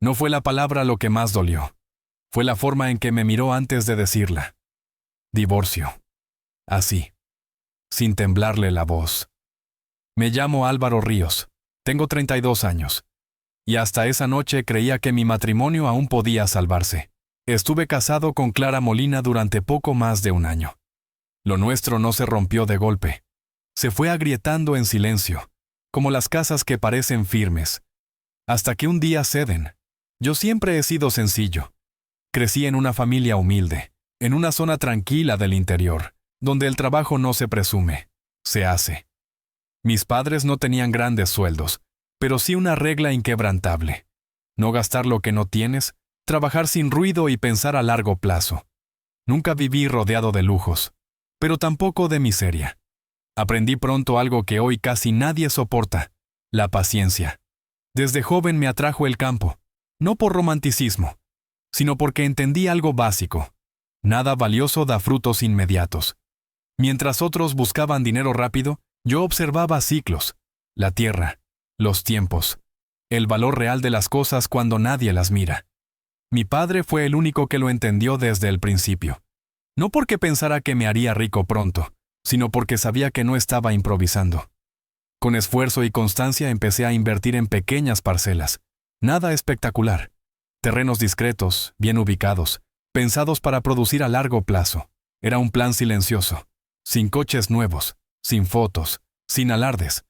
No fue la palabra lo que más dolió. Fue la forma en que me miró antes de decirla. Divorcio. Así. Sin temblarle la voz. Me llamo Álvaro Ríos. Tengo 32 años. Y hasta esa noche creía que mi matrimonio aún podía salvarse. Estuve casado con Clara Molina durante poco más de un año. Lo nuestro no se rompió de golpe. Se fue agrietando en silencio, como las casas que parecen firmes, hasta que un día ceden. Yo siempre he sido sencillo. Crecí en una familia humilde, en una zona tranquila del interior, donde el trabajo no se presume, se hace. Mis padres no tenían grandes sueldos, pero sí una regla inquebrantable. No gastar lo que no tienes, trabajar sin ruido y pensar a largo plazo. Nunca viví rodeado de lujos, pero tampoco de miseria. Aprendí pronto algo que hoy casi nadie soporta: la paciencia. Desde joven me atrajo el campo, no por romanticismo, sino porque entendí algo básico. Nada valioso da frutos inmediatos. Mientras otros buscaban dinero rápido, yo observaba ciclos, la tierra, los tiempos, el valor real de las cosas cuando nadie las mira. Mi padre fue el único que lo entendió desde el principio. No porque pensara que me haría rico pronto, sino porque sabía que no estaba improvisando. Con esfuerzo y constancia empecé a invertir en pequeñas parcelas. Nada espectacular. Terrenos discretos, bien ubicados, pensados para producir a largo plazo. Era un plan silencioso, sin coches nuevos, sin fotos, sin alardes.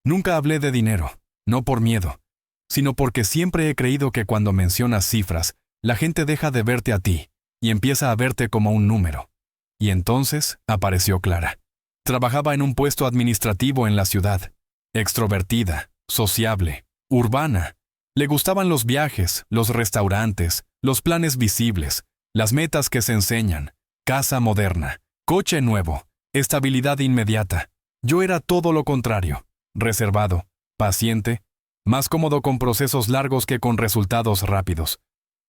Nunca hablé de dinero, no por miedo, sino porque siempre he creído que cuando mencionas cifras, la gente deja de verte a ti y empieza a verte como un número. Y entonces apareció Clara. Trabajaba en un puesto administrativo en la ciudad. Extrovertida, sociable, urbana. Le gustaban los viajes, los restaurantes, los planes visibles, las metas que se enseñan, casa moderna, coche nuevo, estabilidad inmediata. Yo era todo lo contrario, reservado, paciente, más cómodo con procesos largos que con resultados rápidos.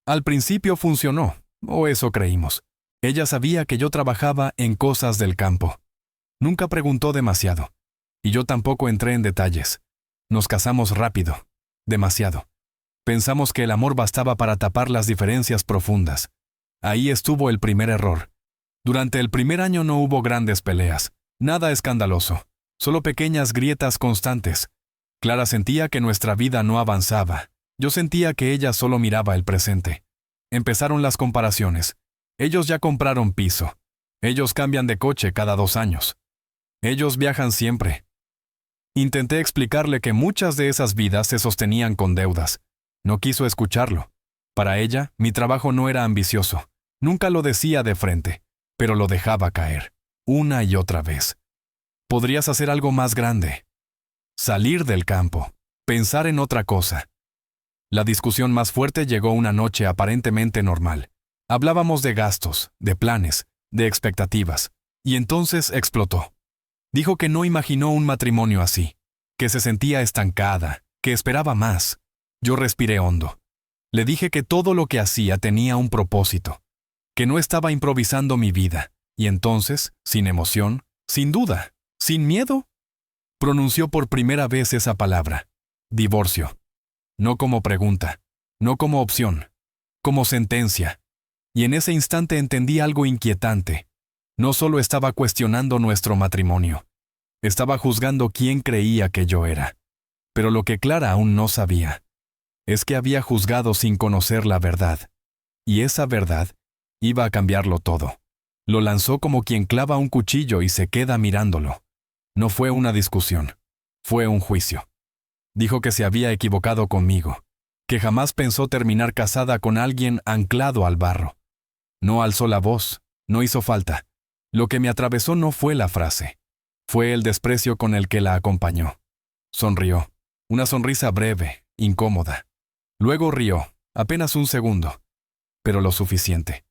Al principio funcionó, o eso creímos. Ella sabía que yo trabajaba en cosas del campo. Nunca preguntó demasiado, y yo tampoco entré en detalles. Nos casamos rápido, demasiado. Pensamos que el amor bastaba para tapar las diferencias profundas. Ahí estuvo el primer error. Durante el primer año no hubo grandes peleas, nada escandaloso, solo pequeñas grietas constantes. Clara sentía que nuestra vida no avanzaba. Yo sentía que ella solo miraba el presente. Empezaron las comparaciones. Ellos ya compraron piso. Ellos cambian de coche cada 2 años. Ellos viajan siempre. Intenté explicarle que muchas de esas vidas se sostenían con deudas. No quiso escucharlo. Para ella, mi trabajo no era ambicioso. Nunca lo decía de frente, pero lo dejaba caer, una y otra vez. Podrías hacer algo más grande. Salir del campo. Pensar en otra cosa. La discusión más fuerte llegó una noche aparentemente normal. Hablábamos de gastos, de planes, de expectativas. Y entonces explotó. Dijo que no imaginó un matrimonio así, que se sentía estancada, que esperaba más. Yo respiré hondo. Le dije que todo lo que hacía tenía un propósito, que no estaba improvisando mi vida, y entonces, sin emoción, sin duda, sin miedo, pronunció por primera vez esa palabra: divorcio. No como pregunta, no como opción, como sentencia. Y en ese instante entendí algo inquietante. No solo estaba cuestionando nuestro matrimonio, estaba juzgando quién creía que yo era. Pero lo que Clara aún no sabía es que había juzgado sin conocer la verdad. Y esa verdad iba a cambiarlo todo. Lo lanzó como quien clava un cuchillo y se queda mirándolo. No fue una discusión, fue un juicio. Dijo que se había equivocado conmigo, que jamás pensó terminar casada con alguien anclado al barro. No alzó la voz, no hizo falta. Lo que me atravesó no fue la frase, fue el desprecio con el que la acompañó. Sonrió, una sonrisa breve, incómoda. Luego rió, apenas un segundo, pero lo suficiente.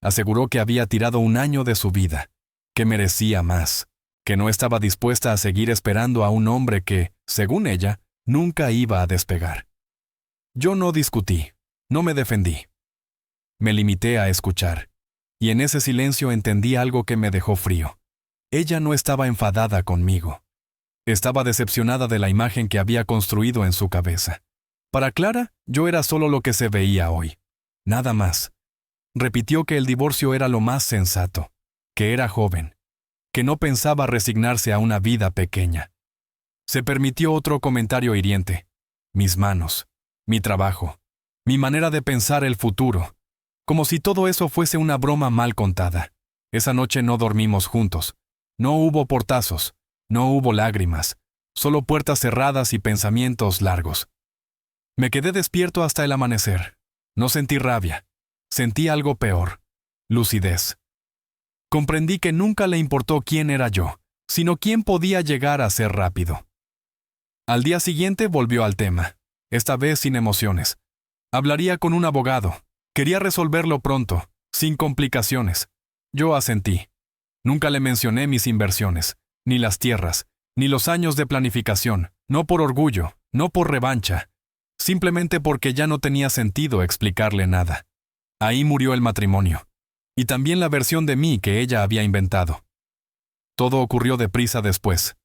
Aseguró que había tirado un año de su vida, que merecía más, que no estaba dispuesta a seguir esperando a un hombre que, según ella, nunca iba a despegar. Yo no discutí, no me defendí. Me limité a escuchar, y en ese silencio entendí algo que me dejó frío. Ella no estaba enfadada conmigo. Estaba decepcionada de la imagen que había construido en su cabeza. Para Clara, yo era solo lo que se veía hoy. Nada más. Repitió que el divorcio era lo más sensato, que era joven, que no pensaba resignarse a una vida pequeña. Se permitió otro comentario hiriente. Mis manos, mi trabajo, mi manera de pensar el futuro, como si todo eso fuese una broma mal contada. Esa noche no dormimos juntos. No hubo portazos, no hubo lágrimas, solo puertas cerradas y pensamientos largos. Me quedé despierto hasta el amanecer. No sentí rabia. Sentí algo peor. Lucidez. Comprendí que nunca le importó quién era yo, sino quién podía llegar a ser rápido. Al día siguiente volvió al tema, esta vez sin emociones. Hablaría con un abogado. Quería resolverlo pronto, sin complicaciones. Yo asentí. Nunca le mencioné mis inversiones, ni las tierras, ni los años de planificación, no por orgullo, no por revancha, simplemente porque ya no tenía sentido explicarle nada. Ahí murió el matrimonio, y también la versión de mí que ella había inventado. Todo ocurrió deprisa después.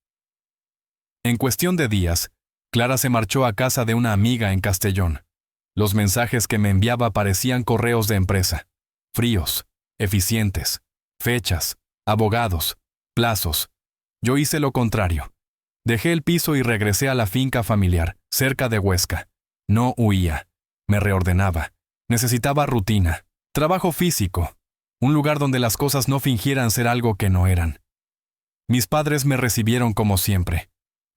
En cuestión de días, Clara se marchó a casa de una amiga en Castellón. Los mensajes que me enviaba parecían correos de empresa, fríos, eficientes, fechas, abogados, plazos. Yo hice lo contrario. Dejé el piso y regresé a la finca familiar, cerca de Huesca. No huía. Me reordenaba. Necesitaba rutina, trabajo físico, un lugar donde las cosas no fingieran ser algo que no eran. Mis padres me recibieron como siempre,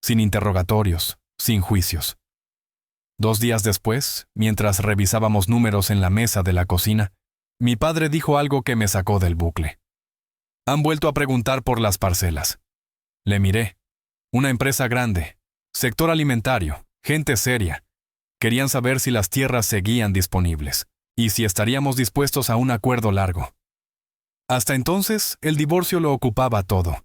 sin interrogatorios, sin juicios. 2 días después, mientras revisábamos números en la mesa de la cocina, mi padre dijo algo que me sacó del bucle. Han vuelto a preguntar por las parcelas. Le miré. Una empresa grande, sector alimentario, gente seria. Querían saber si las tierras seguían disponibles, y si estaríamos dispuestos a un acuerdo largo. Hasta entonces, el divorcio lo ocupaba todo.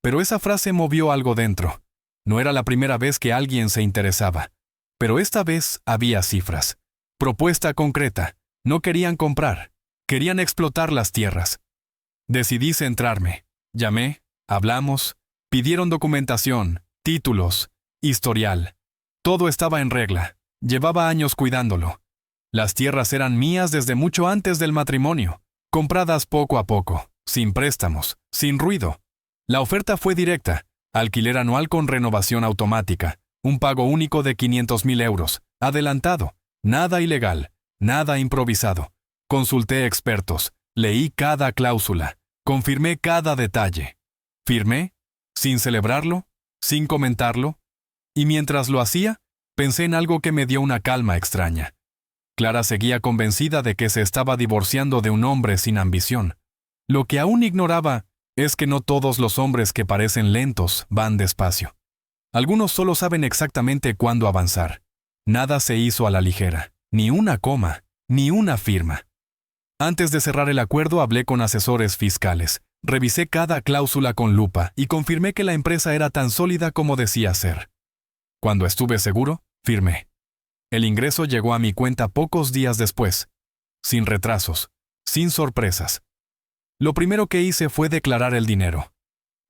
Pero esa frase movió algo dentro. No era la primera vez que alguien se interesaba. Pero esta vez había cifras. Propuesta concreta. No querían comprar. Querían explotar las tierras. Decidí centrarme. Llamé, hablamos, pidieron documentación, títulos, historial. Todo estaba en regla. Llevaba años cuidándolo. Las tierras eran mías desde mucho antes del matrimonio, compradas poco a poco, sin préstamos, sin ruido. La oferta fue directa, alquiler anual con renovación automática, un pago único de 500,000 euros, adelantado, nada ilegal, nada improvisado. Consulté expertos, leí cada cláusula, confirmé cada detalle. Firmé, sin celebrarlo, sin comentarlo, y mientras lo hacía, pensé en algo que me dio una calma extraña. Clara seguía convencida de que se estaba divorciando de un hombre sin ambición. Lo que aún ignoraba es que no todos los hombres que parecen lentos van despacio. Algunos solo saben exactamente cuándo avanzar. Nada se hizo a la ligera, ni una coma, ni una firma. Antes de cerrar el acuerdo hablé con asesores fiscales, revisé cada cláusula con lupa y confirmé que la empresa era tan sólida como decía ser. Cuando estuve seguro, firmé. El ingreso llegó a mi cuenta pocos días después, sin retrasos, sin sorpresas. Lo primero que hice fue declarar el dinero.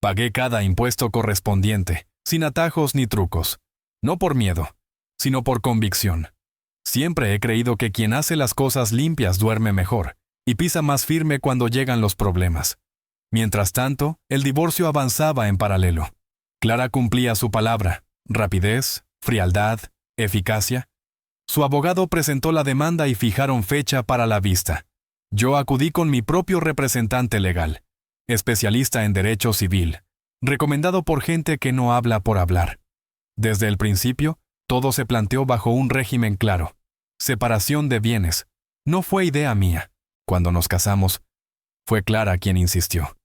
Pagué cada impuesto correspondiente, sin atajos ni trucos. No por miedo, sino por convicción. Siempre he creído que quien hace las cosas limpias duerme mejor y pisa más firme cuando llegan los problemas. Mientras tanto, el divorcio avanzaba en paralelo. Clara cumplía su palabra, rapidez, frialdad, eficacia. Su abogado presentó la demanda y fijaron fecha para la vista. Yo acudí con mi propio representante legal, especialista en derecho civil, recomendado por gente que no habla por hablar. Desde el principio, todo se planteó bajo un régimen claro. Separación de bienes. No fue idea mía. Cuando nos casamos, fue Clara quien insistió.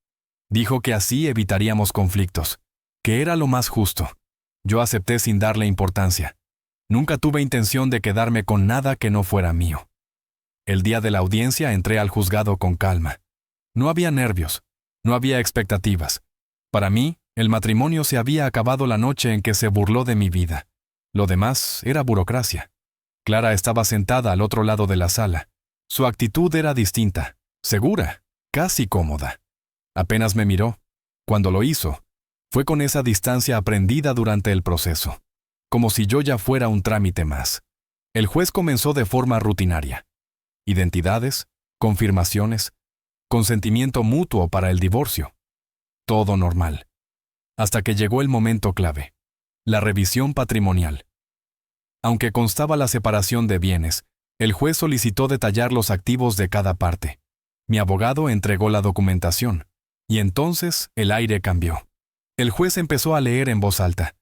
Dijo que así evitaríamos conflictos, que era lo más justo. Yo acepté sin darle importancia. Nunca tuve intención de quedarme con nada que no fuera mío. El día de la audiencia entré al juzgado con calma. No había nervios, no había expectativas. Para mí, el matrimonio se había acabado la noche en que se burló de mi vida. Lo demás era burocracia. Clara estaba sentada al otro lado de la sala. Su actitud era distinta, segura, casi cómoda. Apenas me miró. Cuando lo hizo, fue con esa distancia aprendida durante el proceso, como si yo ya fuera un trámite más. El juez comenzó de forma rutinaria. Identidades, confirmaciones, consentimiento mutuo para el divorcio. Todo normal. Hasta que llegó el momento clave. La revisión patrimonial. Aunque constaba la separación de bienes, el juez solicitó detallar los activos de cada parte. Mi abogado entregó la documentación, y entonces el aire cambió. El juez empezó a leer en voz alta,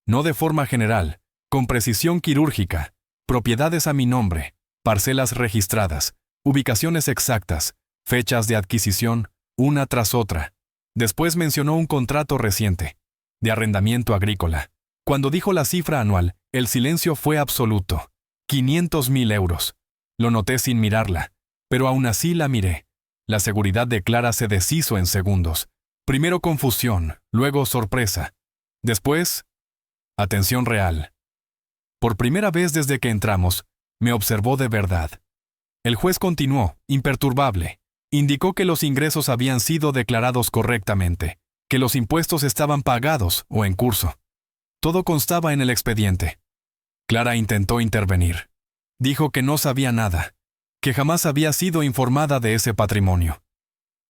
no de forma general, con precisión quirúrgica, propiedades a mi nombre, parcelas registradas, ubicaciones exactas, fechas de adquisición, una tras otra. Después mencionó un contrato reciente, de arrendamiento agrícola. Cuando dijo la cifra anual, el silencio fue absoluto. 500.000 euros. Lo noté sin mirarla, pero aún así la miré. La seguridad de Clara se deshizo en segundos. Primero confusión, luego sorpresa. Después, atención real. Por primera vez desde que entramos, me observó de verdad. El juez continuó, imperturbable. Indicó que los ingresos habían sido declarados correctamente, que los impuestos estaban pagados o en curso. Todo constaba en el expediente. Clara intentó intervenir. Dijo que no sabía nada, que jamás había sido informada de ese patrimonio.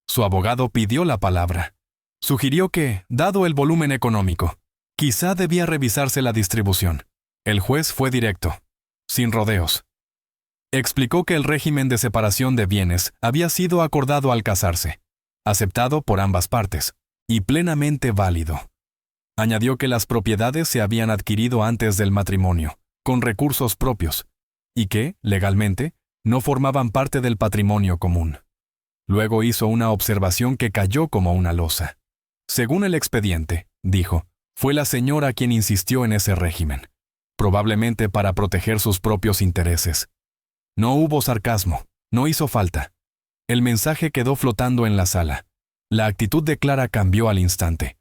Su abogado pidió la palabra. Sugirió que, dado el volumen económico, quizá debía revisarse la distribución. El juez fue directo, sin rodeos. Explicó que el régimen de separación de bienes había sido acordado al casarse, aceptado por ambas partes, y plenamente válido. Añadió que las propiedades se habían adquirido antes del matrimonio, con recursos propios, y que, legalmente, no formaban parte del patrimonio común. Luego hizo una observación que cayó como una losa. Según el expediente, dijo, fue la señora quien insistió en ese régimen, probablemente para proteger sus propios intereses. No hubo sarcasmo, no hizo falta. El mensaje quedó flotando en la sala. La actitud de Clara cambió al instante.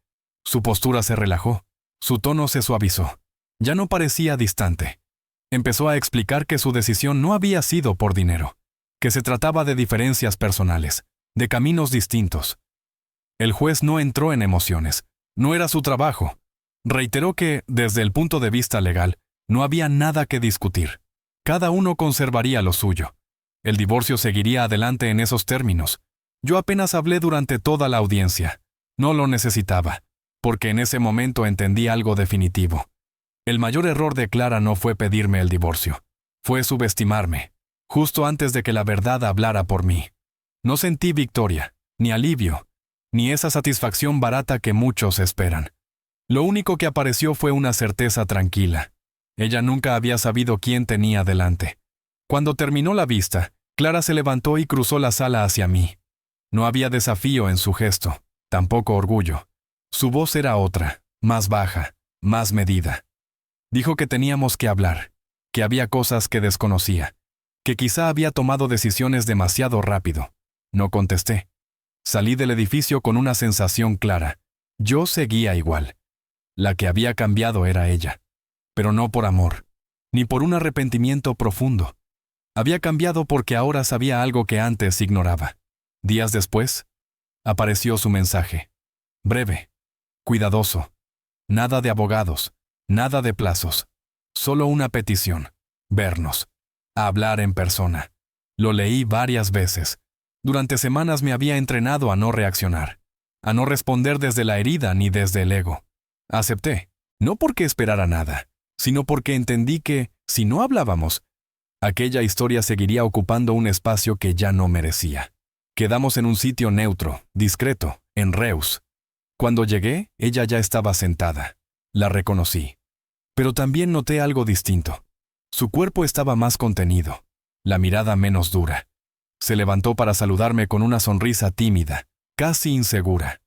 Su postura se relajó, su tono se suavizó. Ya no parecía distante. Empezó a explicar que su decisión no había sido por dinero, que se trataba de diferencias personales, de caminos distintos. El juez no entró en emociones, no era su trabajo. Reiteró que, desde el punto de vista legal, no había nada que discutir. Cada uno conservaría lo suyo. El divorcio seguiría adelante en esos términos. Yo apenas hablé durante toda la audiencia. No lo necesitaba, porque en ese momento entendí algo definitivo. El mayor error de Clara no fue pedirme el divorcio. Fue subestimarme, justo antes de que la verdad hablara por mí. No sentí victoria, ni alivio, ni esa satisfacción barata que muchos esperan. Lo único que apareció fue una certeza tranquila. Ella nunca había sabido quién tenía delante. Cuando terminó la vista, Clara se levantó y cruzó la sala hacia mí. No había desafío en su gesto, tampoco orgullo. Su voz era otra, más baja, más medida. Dijo que teníamos que hablar, que había cosas que desconocía, que quizá había tomado decisiones demasiado rápido. No contesté. Salí del edificio con una sensación clara. Yo seguía igual. La que había cambiado era ella. Pero no por amor, ni por un arrepentimiento profundo. Había cambiado porque ahora sabía algo que antes ignoraba. Días después, apareció su mensaje. Breve, cuidadoso. Nada de abogados, nada de plazos. Solo una petición. Vernos. Hablar en persona. Lo leí varias veces. Durante semanas me había entrenado a no reaccionar, a no responder desde la herida ni desde el ego. Acepté, no porque esperara nada, sino porque entendí que, si no hablábamos, aquella historia seguiría ocupando un espacio que ya no merecía. Quedamos en un sitio neutro, discreto, en Reus. Cuando llegué, ella ya estaba sentada. La reconocí. Pero también noté algo distinto. Su cuerpo estaba más contenido, la mirada menos dura. Se levantó para saludarme con una sonrisa tímida, casi insegura.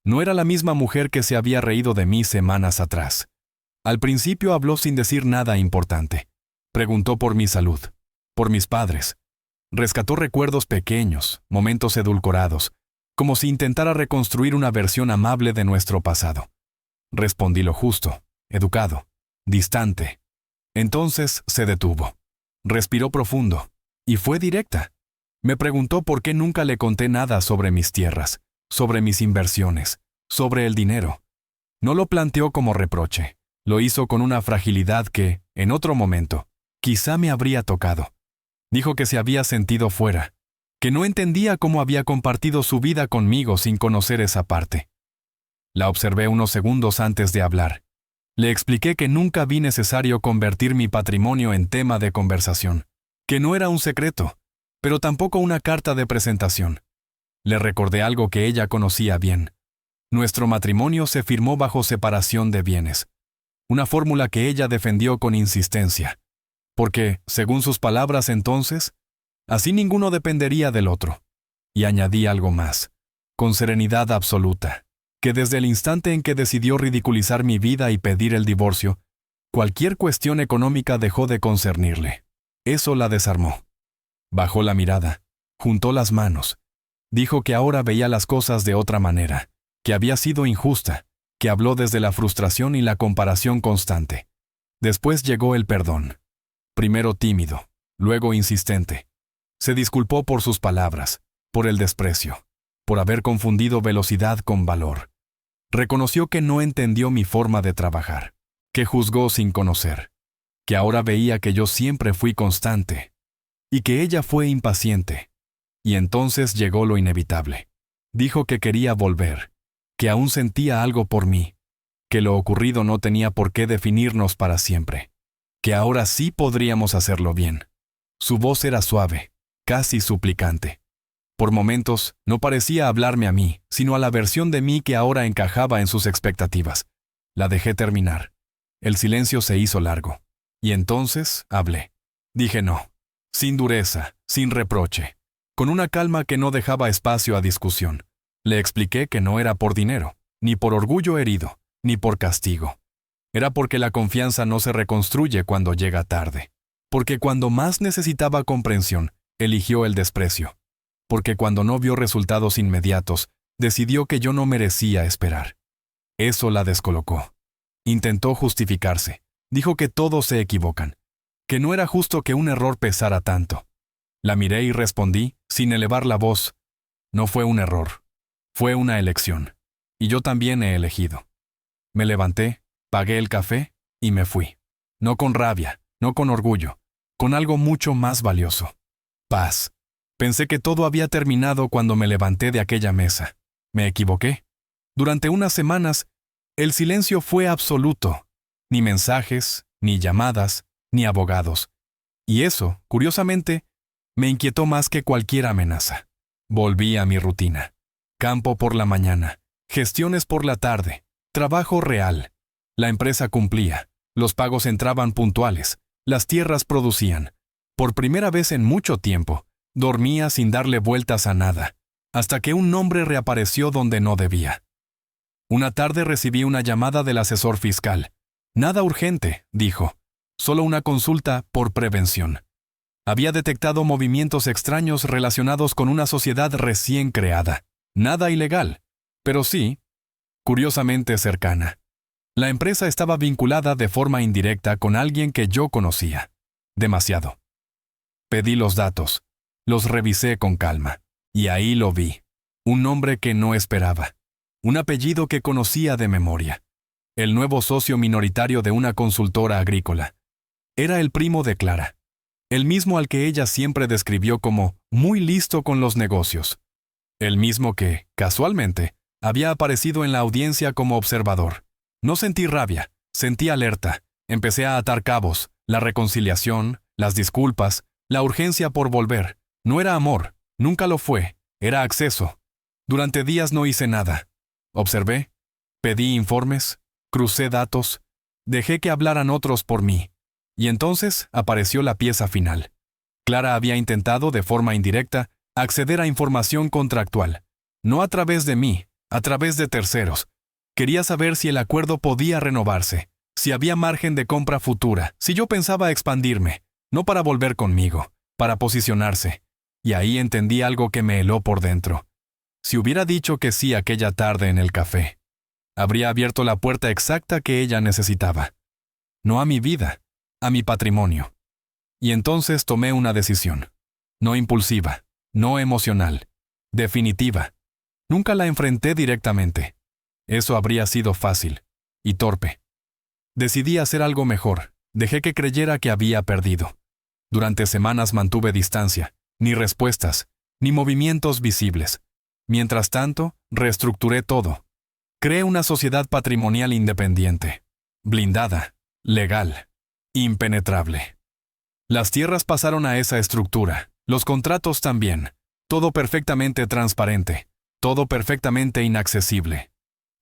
No era la misma mujer que se había reído de mí semanas atrás. Al principio habló sin decir nada importante. Preguntó por mi salud, por mis padres. Rescató recuerdos pequeños, momentos edulcorados, como si intentara reconstruir una versión amable de nuestro pasado. Respondí lo justo, educado, distante. Entonces se detuvo. Respiró profundo, y fue directa. Me preguntó por qué nunca le conté nada sobre mis tierras, sobre mis inversiones, sobre el dinero. No lo planteó como reproche. Lo hizo con una fragilidad que, en otro momento, Quizá me habría tocado. Dijo que se había sentido fuera, que no entendía cómo había compartido su vida conmigo sin conocer esa parte. La observé unos segundos antes de hablar. Le expliqué que nunca vi necesario convertir mi patrimonio en tema de conversación, que no era un secreto, pero tampoco una carta de presentación. Le recordé algo que ella conocía bien. Nuestro matrimonio se firmó bajo separación de bienes, una fórmula que ella defendió con insistencia, porque, según sus palabras entonces, así ninguno dependería del otro. Y añadí algo más, con serenidad absoluta, que desde el instante en que decidió ridiculizar mi vida y pedir el divorcio, cualquier cuestión económica dejó de concernirle. Eso la desarmó. Bajó la mirada, juntó las manos, dijo que ahora veía las cosas de otra manera, que había sido injusta, que habló desde la frustración y la comparación constante. Después llegó el perdón. Primero tímido, luego insistente. Se disculpó por sus palabras, por el desprecio, por haber confundido velocidad con valor. Reconoció que no entendió mi forma de trabajar, que juzgó sin conocer, que ahora veía que yo siempre fui constante, y que ella fue impaciente. Y entonces llegó lo inevitable. Dijo que quería volver, que aún sentía algo por mí, que lo ocurrido no tenía por qué definirnos para siempre, que ahora sí podríamos hacerlo bien. Su voz era suave, casi suplicante. Por momentos, no parecía hablarme a mí, sino a la versión de mí que ahora encajaba en sus expectativas. La dejé terminar. El silencio se hizo largo. Y entonces hablé. Dije no, sin dureza, sin reproche, con una calma que no dejaba espacio a discusión. Le expliqué que no era por dinero, ni por orgullo herido, ni por castigo. Era porque la confianza no se reconstruye cuando llega tarde. Porque cuando más necesitaba comprensión, eligió el desprecio. Porque cuando no vio resultados inmediatos, decidió que yo no merecía esperar. Eso la descolocó. Intentó justificarse. Dijo que todos se equivocan, que no era justo que un error pesara tanto. La miré y respondí, sin elevar la voz, no fue un error. Fue una elección, y yo también he elegido. Me levanté, pagué el café y me fui. No con rabia, no con orgullo, con algo mucho más valioso. Paz. Pensé que todo había terminado cuando me levanté de aquella mesa. Me equivoqué. Durante unas semanas, el silencio fue absoluto. Ni mensajes, ni llamadas, ni abogados. Y eso, curiosamente, me inquietó más que cualquier amenaza. Volví a mi rutina. Campo por la mañana, gestiones por la tarde, trabajo real. La empresa cumplía, los pagos entraban puntuales, las tierras producían. Por primera vez en mucho tiempo, dormía sin darle vueltas a nada, hasta que un nombre reapareció donde no debía. Una tarde recibí una llamada del asesor fiscal. Nada urgente, dijo, solo una consulta por prevención. Había detectado movimientos extraños relacionados con una sociedad recién creada. Nada ilegal, pero sí, curiosamente cercana. La empresa estaba vinculada de forma indirecta con alguien que yo conocía. Demasiado. Pedí los datos, los revisé con calma, y ahí lo vi. Un nombre que no esperaba. Un apellido que conocía de memoria. El nuevo socio minoritario de una consultora agrícola. Era el primo de Clara. El mismo al que ella siempre describió como muy listo con los negocios. El mismo que, casualmente, había aparecido en la audiencia como observador. No sentí rabia, sentí alerta. Empecé a atar cabos, la reconciliación, las disculpas, la urgencia por volver. No era amor, nunca lo fue, era acceso. Durante días no hice nada. Observé, pedí informes, crucé datos, dejé que hablaran otros por mí. Y entonces apareció la pieza final. Clara había intentado, de forma indirecta, acceder a información contractual. No a través de mí, a través de terceros. Quería saber si el acuerdo podía renovarse, si había margen de compra futura, si yo pensaba expandirme, no para volver conmigo, para posicionarse. Y ahí entendí algo que me heló por dentro. Si hubiera dicho que sí aquella tarde en el café, habría abierto la puerta exacta que ella necesitaba. No a mi vida, a mi patrimonio. Y entonces tomé una decisión. No impulsiva, no emocional, definitiva. Nunca la enfrenté directamente. Eso habría sido fácil y torpe. Decidí hacer algo mejor, Dejé que creyera que había perdido. Durante semanas mantuve distancia, ni respuestas, ni movimientos visibles. Mientras tanto, reestructuré todo. Creé una sociedad patrimonial independiente, blindada, legal, impenetrable. Las tierras pasaron a esa estructura, los contratos también, todo perfectamente transparente, todo perfectamente inaccesible.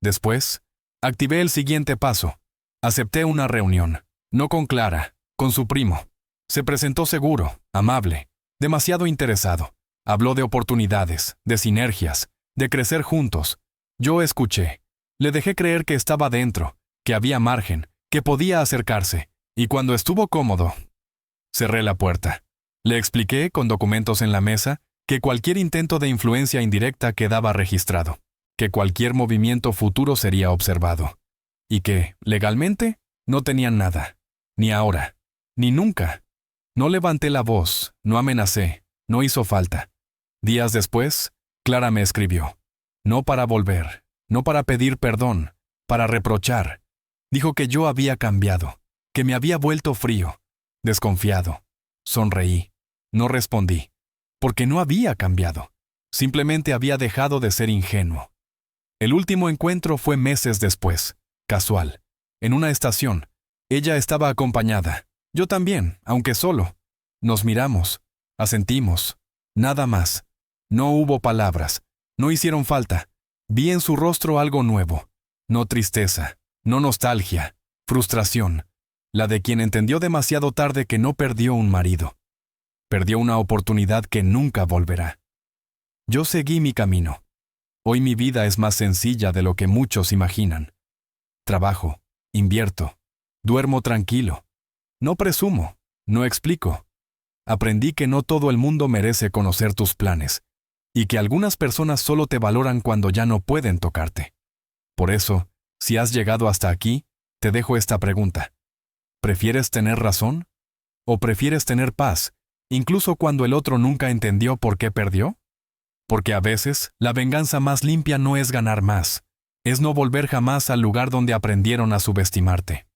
Después, activé el siguiente paso. Acepté una reunión, no con Clara, con su primo. Se presentó seguro, amable, demasiado interesado. Habló de oportunidades, de sinergias, de crecer juntos. Yo escuché. Le dejé creer que estaba dentro, que había margen, que podía acercarse, y cuando estuvo cómodo, cerré la puerta. Le expliqué, con documentos en la mesa, que cualquier intento de influencia indirecta quedaba registrado, que cualquier movimiento futuro sería observado, y que, legalmente, no tenían nada, ni ahora, ni nunca. No levanté la voz, no amenacé, no hizo falta. Días después, Clara me escribió. No para volver, no para pedir perdón, para reprochar. Dijo que yo había cambiado, que me había vuelto frío, desconfiado. Sonreí. No respondí, porque no había cambiado. Simplemente había dejado de ser ingenuo. El último encuentro fue meses después, casual, en una estación. Ella estaba acompañada. Yo también, aunque solo. Nos miramos, asentimos. Nada más. No hubo palabras. No hicieron falta. Vi en su rostro algo nuevo. No tristeza, no nostalgia, frustración. La de quien entendió demasiado tarde que no perdió un marido. Perdió una oportunidad que nunca volverá. Yo seguí mi camino. Hoy mi vida es más sencilla de lo que muchos imaginan. Trabajo, invierto, duermo tranquilo. No presumo, no explico. Aprendí que no todo el mundo merece conocer tus planes, y que algunas personas solo te valoran cuando ya no pueden tocarte. Por eso, si has llegado hasta aquí, te dejo esta pregunta. ¿Prefieres tener razón? ¿O prefieres tener paz, incluso cuando el otro nunca entendió por qué perdió? Porque a veces, la venganza más limpia no es ganar más, es no volver jamás al lugar donde aprendieron a subestimarte.